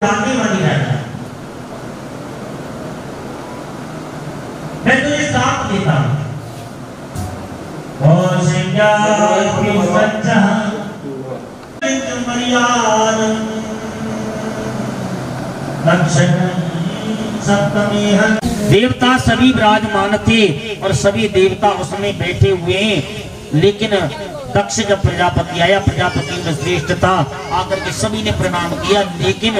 बाकी बनी रहता। मैं तुझे साथ देता हूँ और देवता सभी विराजमान थे और सभी देवता उसमें बैठे हुए हैं, लेकिन दक्ष जब प्रजापति आया, प्रजापति में श्रेष्ठ था, आकर के सभी ने प्रणाम किया, लेकिन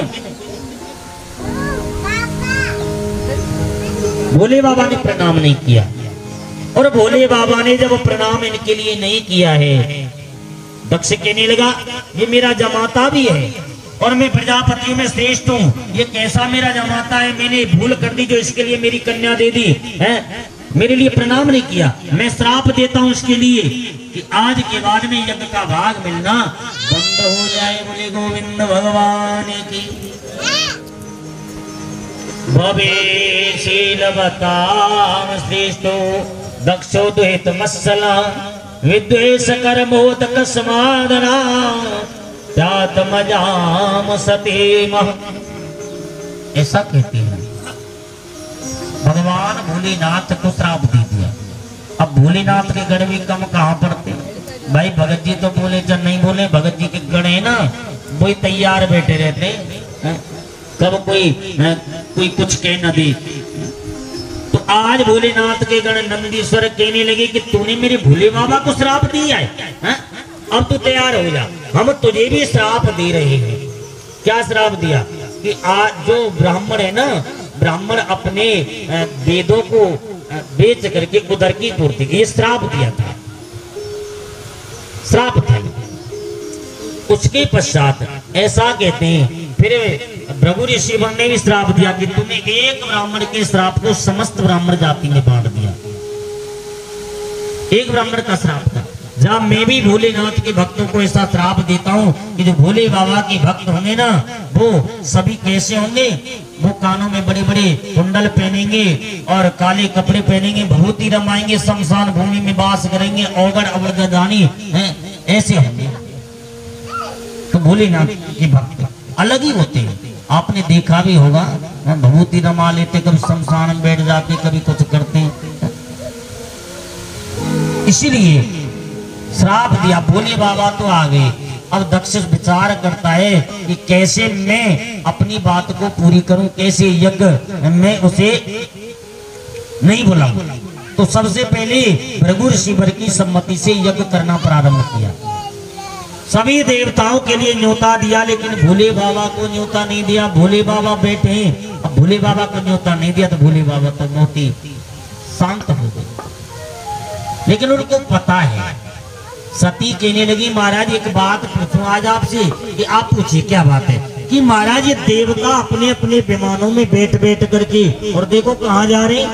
भोले बाबा ने प्रणाम नहीं किया। और भोले बाबा ने जब प्रणाम इनके लिए नहीं किया है, दक्ष कहने लगा ये मेरा जमाता भी है और मैं प्रजापति में श्रेष्ठ हूँ, ये कैसा मेरा जमाता है, मैंने भूल कर दी जो इसके लिए मेरी कन्या दे दी है, मेरे लिए प्रणाम नहीं किया। मैं श्राप देता हूँ इसके लिए कि आज के बाद में यज्ञ का भाग मिलना बंद हो जाए। बोले गोविंद भगवान की। भवेशीलवताम श्रेष्ठो दक्षो दुहित मत्सला विद्वेष कर्मोदक समादना त्यातमजाम सतीम। ऐसा कहते हैं भगवान भोलेनाथ को श्राप दे दिया। अब भोलेनाथ के गण भी कम कहाँ पड़ते भाई। भगत जी तो बोले जब नहीं बोले, भगत जी के गण है ना वही तैयार बैठे रहते हैं, कब कोई कुछ कह न दे। तो आज भोलेनाथ के गण नंदीश्वर कहने लगे कि तूने मेरे भोले बाबा को श्राप दिया है, अब तू तैयार हो जा, हम तुझे भी श्राप दे रहे हैं। क्या श्राप दिया कि आज जो ब्राह्मण है ना, ब्राह्मण अपने वेदों को बेच करके उधर की पूर्ति की, श्राप दिया था, श्राप था। उसके पश्चात ऐसा कहते हैं फिर भृगु ऋषि ने भी श्राप दिया कि तूने एक ब्राह्मण के श्राप को समस्त ब्राह्मण जाति में बांट दिया। एक ब्राह्मण का श्राप था। जब मैं भी भोलेनाथ के भक्तों को ऐसा श्राप देता हूँ कि जो भोले बाबा के भक्त होंगे ना वो सभी कैसे होंगे, वो कानों में बड़े बड़े कुंडल पहनेंगे और काले कपड़े पहनेंगे, भभूति रमाएंगे, शमशान भूमि में वास करेंगे, औगड़ अवगदानी ऐसे होंगे। तो भोलेनाथ के भक्त अलग ही होते हैं। आपने देखा भी होगा, भभूति रमा लेते, कभी शमशान में बैठ जाते, कभी कुछ करते हैं। इसीलिए श्राप दिया। भोले बाबा तो आ गए। अब दक्ष विचार करता है कि कैसे मैं अपनी बात को पूरी करूं, कैसे यज्ञ मैं उसे नहीं बुलाऊं। तो सबसे पहले भृगु ऋषि की सम्मति से यज्ञ करना प्रारंभ किया। सभी देवताओं के लिए न्योता दिया, लेकिन भोले बाबा को न्योता नहीं दिया। भोले बाबा बैठे हैं, अब भोले बाबा को न्योता नहीं दिया तो भोले बाबा तो मोती शांत हो गए। लेकिन उनको पता है। सती कहने लगी महाराज एक बात पूछूं आज आपसे, कि आप पूछिए क्या बात है। कि महाराज ये देवता अपने अपने विमानों में बैठ बैठ करके और देखो कहाँ जा रहे।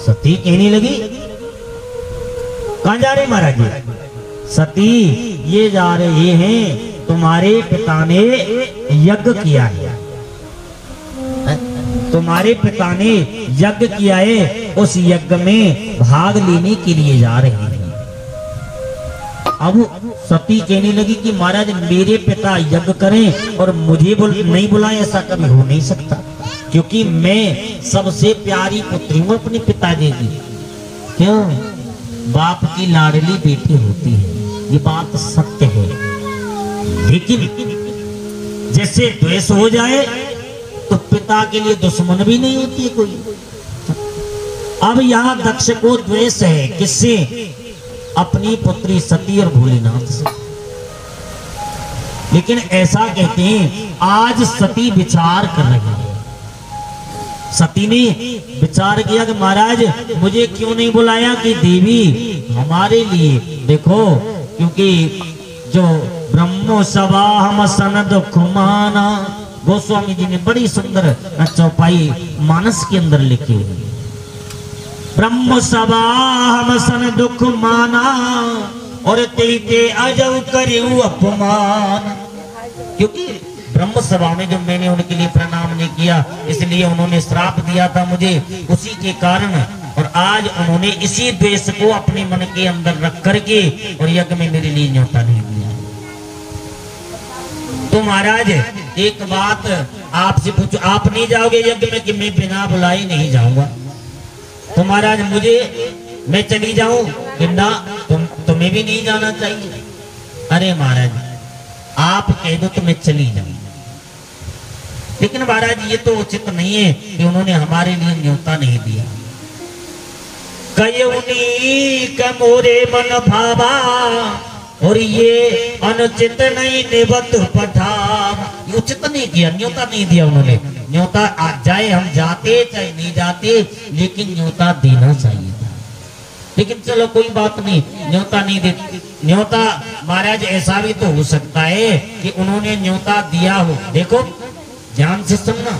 सती कहने लगी कहाँ जा रहे महाराज जी। सती ये जा रहे हैं, तुम्हारे पिता ने यज्ञ किया है, तुम्हारे पिता ने यज्ञ किया है, उस यज्ञ में भाग लेने के लिए जा रहे हैं। अब सती कहने लगी कि महाराज मेरे पिता यज्ञ करें और मुझे नहीं बुलाएं, ऐसा कभी हो नहीं सकता, क्योंकि मैं सबसे प्यारी पुत्री हूँ अपने पिताजी की। क्यों? बाप की लाडली बेटी होती है, ये बात सत्य है। लेकिन जैसे द्वेष हो जाए तो पिता के लिए दुश्मन भी नहीं होती है कोई। अब यहाँ दक्ष को द्वेष है किससे? अपनी पुत्री सती और भोलेनाथ से। लेकिन ऐसा कहते हैं आज सती विचार कर रही है। सती ने विचार किया कि महाराज मुझे क्यों नहीं बुलाया कि देवी हमारे लिए देखो, क्योंकि जो ब्रह्मो सभा हम सन दुख माना, गोस्वामी जी ने बड़ी सुंदर चौपाई मानस के अंदर लिखी हुई। ब्रह्म सभा हम सन दुख माना और ते अजब करेऊ अपमान। क्योंकि ब्रह्म सभा में जो मैंने उनके लिए प्रणाम नहीं किया, इसलिए उन्होंने श्राप दिया था मुझे, उसी के कारण। और आज उन्होंने इसी द्वेष को अपने मन के अंदर रख करके और यज्ञ में मेरे लिए न्योता नहीं दिया। तो महाराज एक बात आपसे पूछो, आप नहीं जाओगे यज्ञ में कि मैं बिना बुलाए नहीं जाऊंगा? तो महाराज मुझे, मैं चली जाऊं कि ना, तुम्हें भी नहीं जाना चाहिए? अरे महाराज आप कह दो तो मैं चली जाऊं, लेकिन महाराज ये तो उचित नहीं है कि उन्होंने हमारे लिए न्योता नहीं दिया। कयुनी का मोरे मन भावा और ये अनुचित नहीं निबत पठाव, उचित नहीं किया, न्योता नहीं दिया उन्होंने। न्योता जाए हम जाते चाहे नहीं जाते, लेकिन न्योता देना चाहिए था। लेकिन चलो कोई बात नहीं, न्योता नहीं देती। न्योता महाराज ऐसा भी तो हो सकता है कि उन्होंने न्योता दिया हो, देखो ध्यान से सुनना,